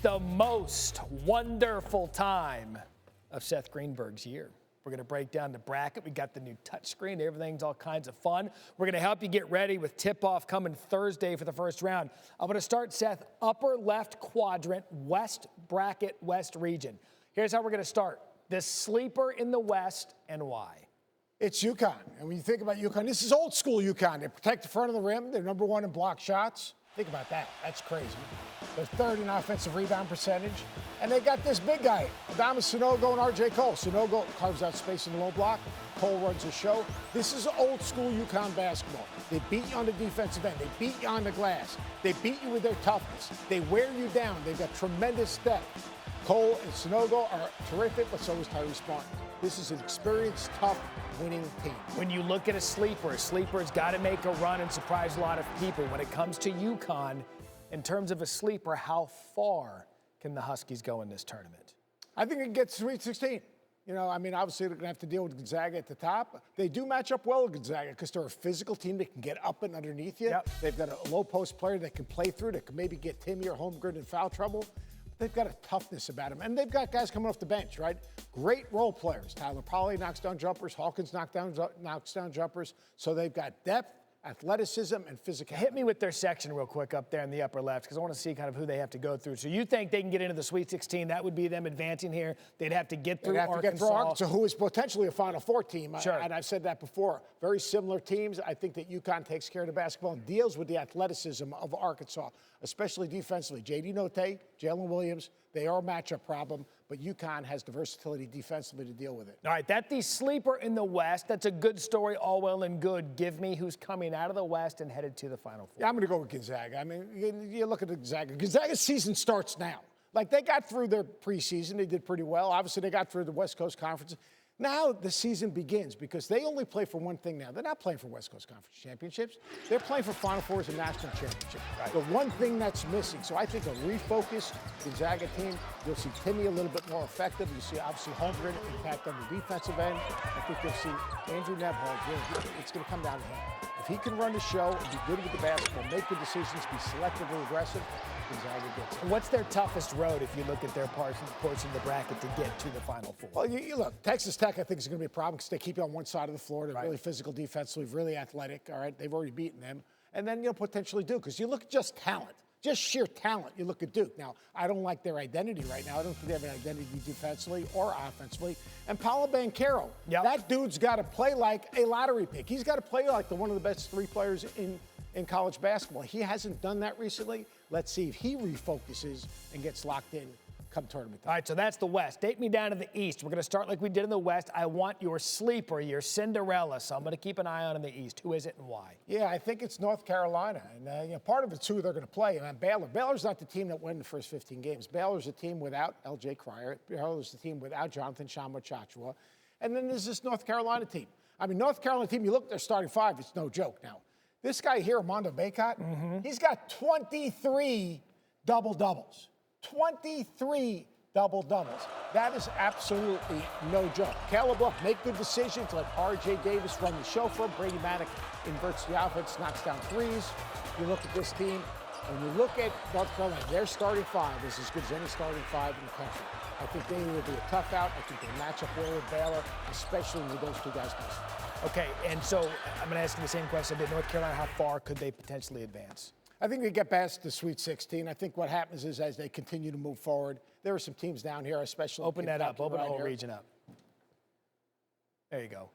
The most wonderful time of Seth Greenberg's year. We're going to break down the bracket. We got the new touchscreen. Everything's all kinds of fun. We're going to help you get ready with tip-off coming Thursday for the first round. I'm going to start, Seth, upper left quadrant, West bracket, West region. Here's how we're going to start. The sleeper in the West and why. It's UConn. And when you think about UConn, this is old school UConn. They protect the front of the rim. They're number one in block shots. Think about that. That's crazy. They're third in offensive rebound percentage. And they got this big guy, Adama Sanogo and R.J. Cole. Sanogo carves out space in the low block. Cole runs the show. This is old school UConn basketball. They beat you on the defensive end. They beat you on the glass. They beat you with their toughness. They wear you down. They've got tremendous depth. Cole and Sanogo are terrific, but so is Tyrese Martin. This is an experienced, tough, winning team. When you look at a sleeper's got to make a run and surprise a lot of people. When it comes to UConn, in terms of a sleeper, how far can the Huskies go in this tournament? I think it can get to Sweet 16. You know, I mean, obviously they're going to have to deal with Gonzaga at the top. They do match up well with Gonzaga because they're a physical team that can get up and underneath you. Yep. They've got a low post player that can play through, that can maybe get Timmy or Holmgren in foul trouble. They've got a toughness about them. And they've got guys coming off the bench, right? Great role players. Tyler Polley knocks down jumpers. Hawkins knocks down jumpers. So they've got depth, athleticism, and physicality. Hit me with their section real quick up there in the upper left because I want to see kind of who they have to go through. So you think they can get into the Sweet 16? That would be them advancing here. They'd have to get through Arkansas. Who is potentially a Final Four team. Sure. And I've said that before. Very similar teams. I think that UConn takes care of the basketball and deals with the athleticism of Arkansas, especially defensively. J.D. Note, Jalen Williams, they are a matchup problem, but UConn has the versatility defensively to deal with it. All right, that's the sleeper in the West. That's a good story, all well and good. Give me who's coming out of the West and headed to the Final Four. Yeah, I'm going to go with Gonzaga. I mean, you look at Gonzaga. Gonzaga's season starts now. Like, they got through their preseason. They did pretty well. Obviously, they got through the West Coast Conference. Now the season begins because they only play for one thing now. They're not playing for West Coast Conference championships. They're playing for Final Fours and national championships. Right. The one thing that's missing. So I think a refocused Gonzaga team, you'll see Timmy a little bit more effective. You'll see, obviously, Holmgren impact on the defensive end. I think you'll see Andrew Nebhard. It's going to come down to him. If he can run the show and be good with the basketball, make good decisions, be selectively aggressive, Gonzaga gets it. What's their toughest road if you look at their portion of the bracket to get to the Final Four? Well, you look, Texas Tech, I think, is going to be a problem because they keep you on one side of the floor. They're really physical defensively, really athletic, all right? They've already beaten them. And then you'll potentially Duke because you look at just talent, just sheer talent. You look at Duke. Now, I don't like their identity right now. I don't think they have an identity defensively or offensively. And Paolo Banchero, that dude's got to play like a lottery pick. He's got to play like one of the best three players in college basketball. He hasn't done that recently. Let's see if he refocuses and gets locked in come tournament time. All right, so that's the West. Take me down to the East. We're going to start like we did in the West. I want your sleeper, your Cinderella, so I'm going to keep an eye on in the East. Who is it and why? Yeah, I think it's North Carolina. And part of it's who they're going to play. And Baylor. Baylor's not the team that won the first 15 games. Baylor's a team without L.J. Cryer. Baylor's the team without Jonathan Shama-Chachua. And then there's this North Carolina team. I mean, North Carolina team, you look at their starting five, it's no joke now. This guy here, Armando Bacot, he's got 23 double-doubles. 23 double-doubles. That is absolutely no joke. Caleb Love, make good decisions. Let R.J. Davis run the show for him. Brady Maddox inverts the offense, knocks down threes. You look at this team, when you look at North Carolina, their starting five is as good as any starting five in the country. I think they will be a tough out. I think they match up well with Baylor, especially with those two guys missing. Okay, and so I'm going to ask you the same question. Did North Carolina, how far could they potentially advance? I think they get past the Sweet 16. I think what happens is as they continue to move forward, there are some teams down here, especially. Open that up. Open the whole region up. There you go.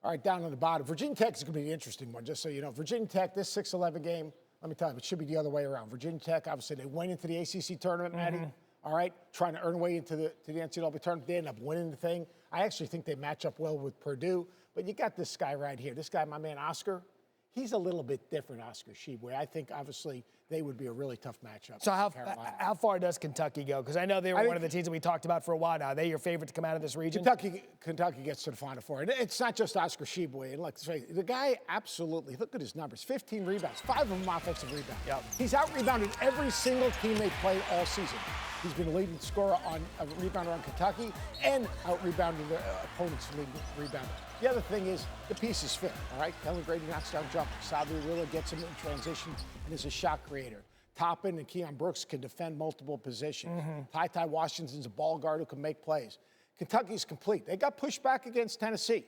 All right, down on the bottom. Virginia Tech is going to be an interesting one, just so you know. Virginia Tech, this 6-11 game, let me tell you, it should be the other way around. Virginia Tech, obviously, they went into the ACC tournament, Maddie. All right, trying to earn a way into the NCAA tournament. They end up winning the thing. I actually think they match up well with Purdue. But you got this guy right here. This guy, my man Oscar, he's a little bit different, Oscar Tshiebwe. I think, obviously, they would be a really tough matchup. So how far does Kentucky go? Because I know they were one of the teams that we talked about for a while now. Are they your favorite to come out of this region? Kentucky gets to the Final Four. And it's not just Oscar Tshiebwe. And look, the guy absolutely, look at his numbers. 15 rebounds, 5 of them offensive rebounds. Yep. He's out-rebounded every single team they played all season. He's been a leading scorer on a rebounder on Kentucky and out-rebounding their opponents' leading rebounder. The other thing is the pieces fit, all right? Kellen Grady knocks down jumpers. Sabu Willa gets him in transition and is a shot creator. Toppin and Keon Brooks can defend multiple positions. Ty Washington's a ball guard who can make plays. Kentucky's complete. They got pushed back against Tennessee.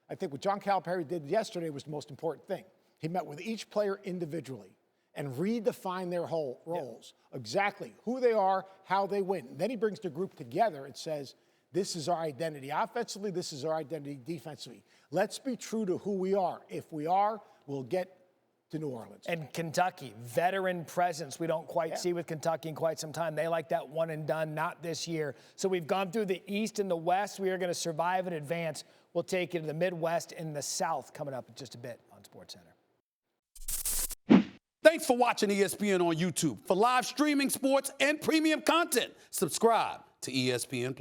I think what John Calipari did yesterday was the most important thing. He met with each player individually and redefined their whole roles, exactly who they are, how they win. And then he brings the group together and says, this is our identity offensively, this is our identity defensively. Let's be true to who we are. If we are, we'll get to New Orleans. And Kentucky, veteran presence we don't quite see with Kentucky in quite some time. They like that one and done, not this year. So we've gone through the East and the West. We are going to survive and advance. We'll take you to the Midwest and the South coming up in just a bit on SportsCenter. Thanks for watching ESPN on YouTube. For live streaming sports and premium content, subscribe to ESPN+.